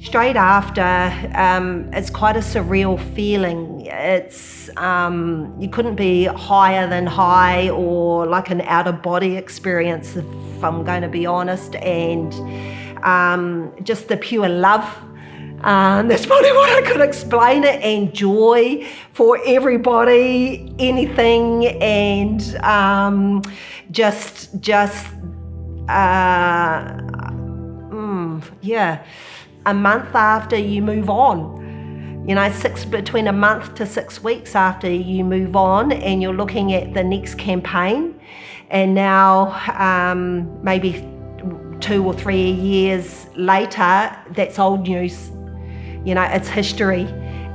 Straight after, it's quite a surreal feeling. It's, you couldn't be higher than high, or like an out-of-body experience, if I'm going to be honest, and just the pure love. That's probably what I could explain it, and joy for everybody, anything, and yeah. A month after you move on, you know, between a month to 6 weeks after you move on, and you're looking at the next campaign, and now maybe 2 or 3 years later, that's old news. You know, it's history,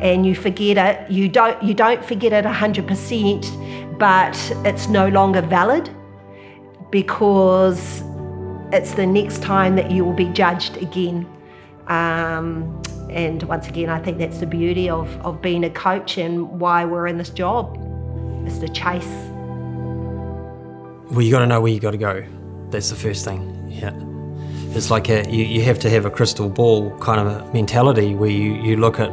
and you forget it. You don't forget it 100%, but it's no longer valid, because it's the next time that you will be judged again. And once again, I think that's the beauty of being a coach and why we're in this job. It's the chase. Well, you got to know where you got to go. That's the first thing. Yeah, it's like you have to have a crystal ball kind of a mentality where you look at,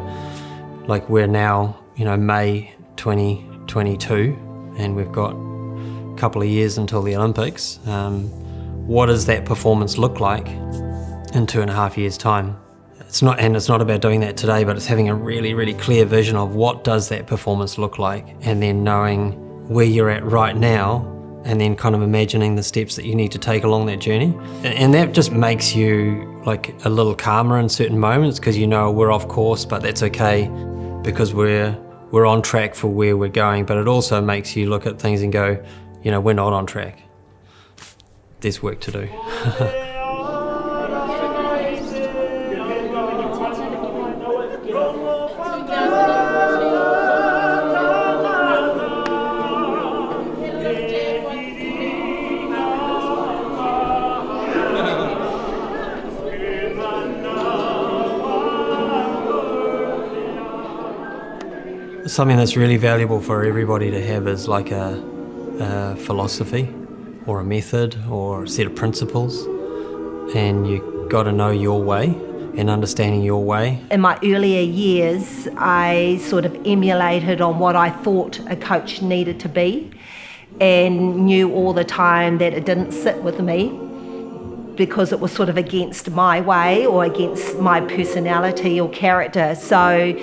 like, we're now, you know, May 2022, and we've got a couple of years until the Olympics. What does that performance look like in 2.5 years' time? It's not about doing that today, but it's having a really, really clear vision of what does that performance look like, and then knowing where you're at right now, and then kind of imagining the steps that you need to take along that journey. And that just makes you like a little calmer in certain moments, because you know we're off course, but that's okay, because we're on track for where we're going. But it also makes you look at things and go, you know, we're not on track. There's work to do. Something that's really valuable for everybody to have is like a philosophy, or a method, or a set of principles, and you got to know your way and understanding your way. In my earlier years, I sort of emulated on what I thought a coach needed to be, and knew all the time that it didn't sit with me, because it was sort of against my way or against my personality or character. So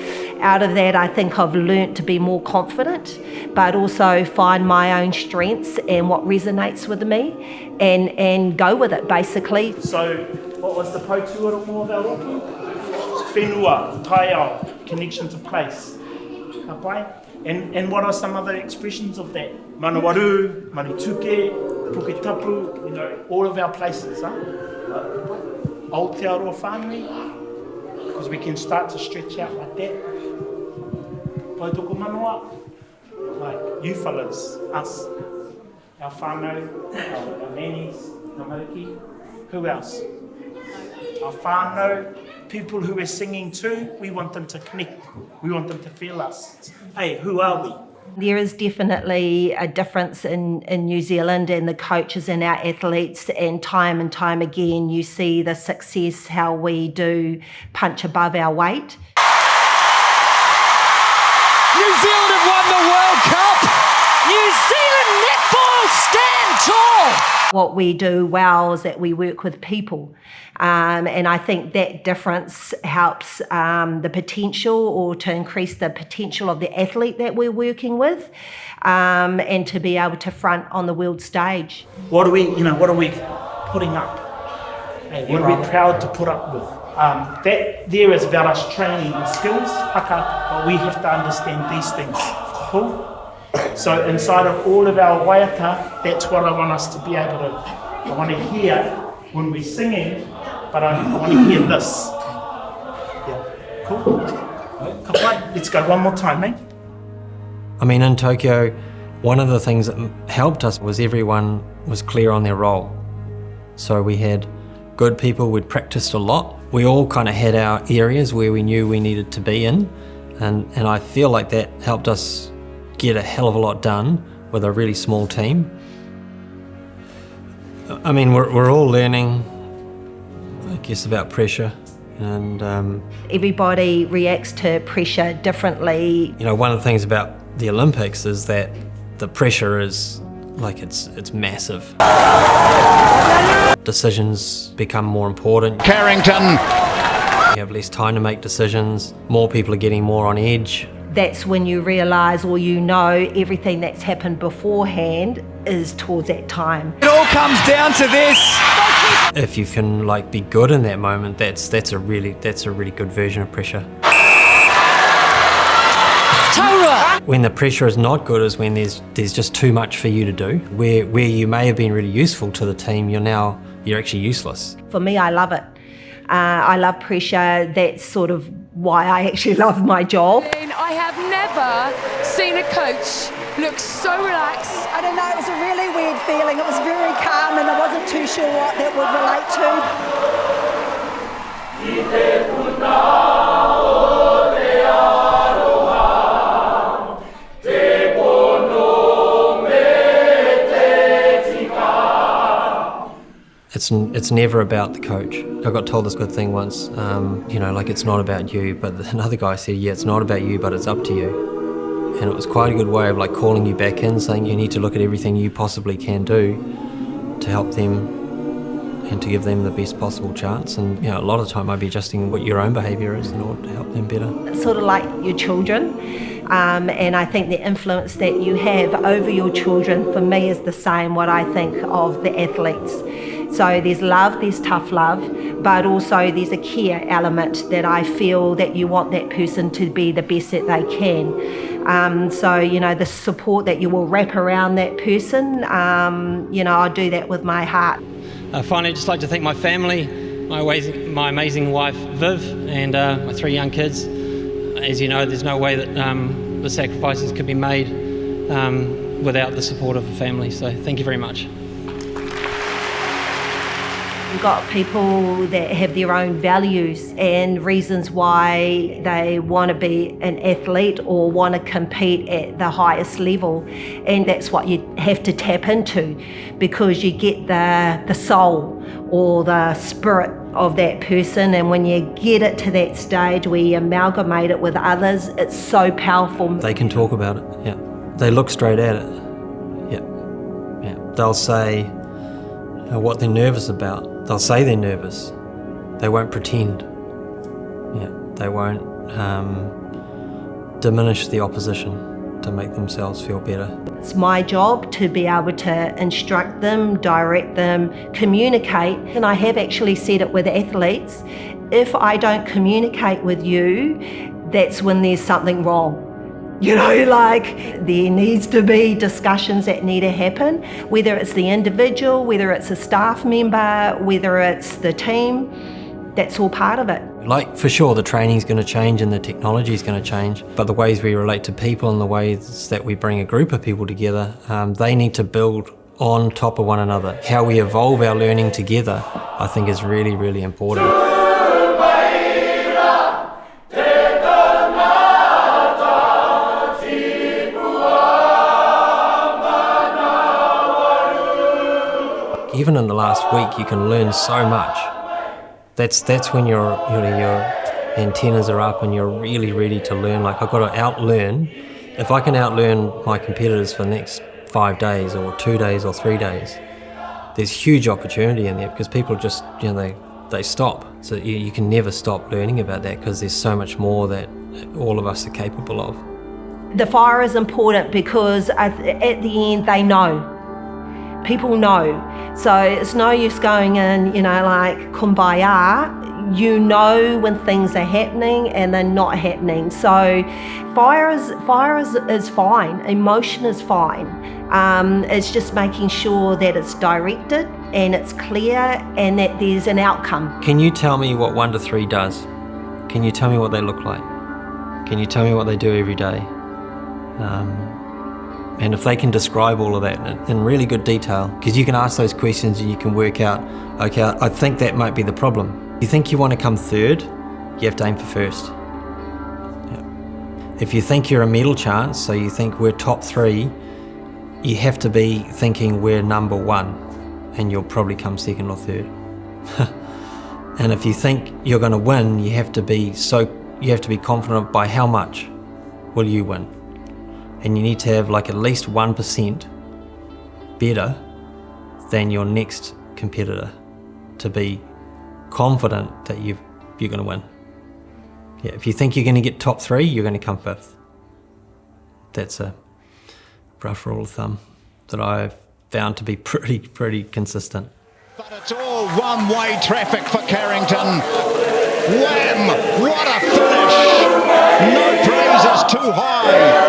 out of that, I think I've learnt to be more confident, but also find my own strengths and what resonates with me, and go with it, basically. So what was the Tūāpapa of our rōpū? Whenua, taiao, connection to place. Ka pai? And what are some other expressions of that? Manawaru, Manituke, Puketapu, you know, all of our places, huh? Aotearoa whānui, because we can start to stretch out like that. Pautoko manoa, like you fellas, us, our whānau, our nannies, our mariki. Who else? Our whānau, people who we're singing to, we want them to connect. We want them to feel us. Hey, who are we? There is definitely a difference in New Zealand and the coaches and our athletes, and time again you see the success, how we do punch above our weight. New Zealand have won the World Cup! New Zealand netball stand tall! What we do well is that we work with people, and I think that difference helps the potential, or to increase the potential of the athlete that we're working with, and to be able to front on the world stage. What are we putting up? Hey, what are we proud to put up with? That there is about us training the skills, haka, but we have to understand these things. Cool? So inside of all of our waiata, that's what I want us to be able to, I want to hear when we're singing, but I want to hear this. Yeah, cool? Let's go one more time, mate. I mean, in Tokyo, one of the things that helped us was everyone was clear on their role. So we had good people, we'd practiced a lot. We all kind of had our areas where we knew we needed to be in, and I feel like that helped us get a hell of a lot done with a really small team. I mean, we're all learning, I guess, about pressure And everybody reacts to pressure differently. you know, one of the things about the Olympics is that the pressure is like it's massive. Decisions become more important. Carrington. You have less time to make decisions. More people are getting more on edge. That's when you realise, or you know, everything that's happened beforehand is towards that time. It all comes down to this. If you can like be good in that moment, that's a really good version of pressure. Taurua. When the pressure is not good is when there's just too much for you to do. Where you may have been really useful to the team, you're actually useless. For me, I love it. I love pressure. That's sort of why I actually love my job. I have never seen a coach look so relaxed. I don't know, it was a really weird feeling. It was very calm and I wasn't too sure what that would relate to. It's never about the coach. I got told this good thing once, like it's not about you, but another guy said, yeah, it's not about you, but it's up to you. And it was quite a good way of like calling you back in, saying you need to look at everything you possibly can do to help them and to give them the best possible chance. And a lot of the time I'd be adjusting what your own behaviour is in order to help them better. It's sort of like your children. And I think the influence that you have over your children, for me, is the same what I think of the athletes. So there's love, there's tough love, but also there's a care element that I feel that you want that person to be the best that they can. The support that you will wrap around that person, I do that with my heart. Finally, I'd just like to thank my family, my amazing wife, Viv, and my 3 young kids. As you know, there's no way that the sacrifices could be made without the support of the family, so thank you very much. We've got people that have their own values and reasons why they want to be an athlete or want to compete at the highest level, and that's what you have to tap into, because you get the soul or the spirit of that person, and when you get it to that stage where you amalgamate it with others, it's so powerful. They can talk about it, yeah. They look straight at it, yeah. They'll say what they're nervous about. They'll say they're nervous. They won't pretend. Yeah, they won't diminish the opposition to make themselves feel better. It's my job to be able to instruct them, direct them, communicate. And I have actually said it with athletes, if I don't communicate with you, that's when there's something wrong. There needs to be discussions that need to happen, whether it's the individual, whether it's a staff member, whether it's the team, that's all part of it. Like, for sure, the training's going to change and the technology's going to change, but the ways we relate to people and the ways that we bring a group of people together, they need to build on top of one another. How we evolve our learning together, I think, is really, really important. Even in the last week, you can learn so much. That's when your antennas are up and you're really ready to learn. Like, I've got to outlearn. If I can outlearn my competitors for the next 5 days or 2 days or 3 days, there's huge opportunity in there, because people just, they stop. So you can never stop learning about that, because there's so much more that all of us are capable of. The fire is important because at the end they know. People know. So it's no use going in, like kumbaya. You know when things are happening and they're not happening. So fire is fine. Emotion is fine. It's just making sure that it's directed and it's clear and that there's an outcome. Can you tell me what 1 to 3 does? Can you tell me what they look like? Can you tell me what they do every day? And if they can describe all of that in really good detail, because you can ask those questions and you can work out, okay, I think that might be the problem. You think you want to come third, you have to aim for first. Yeah. If you think you're a medal chance, so you think we're top 3, you have to be thinking we're number 1, and you'll probably come second or third. And if you think you're going to win, you have to be confident by how much will you win. And you need to have like at least 1% better than your next competitor to be confident that you're going to win. Yeah, if you think you're going to get top 3, you're going to come 5th. That's a rough rule of thumb that I've found to be pretty consistent. But it's all one-way traffic for Carrington. Wham! What a finish! No praise is too high.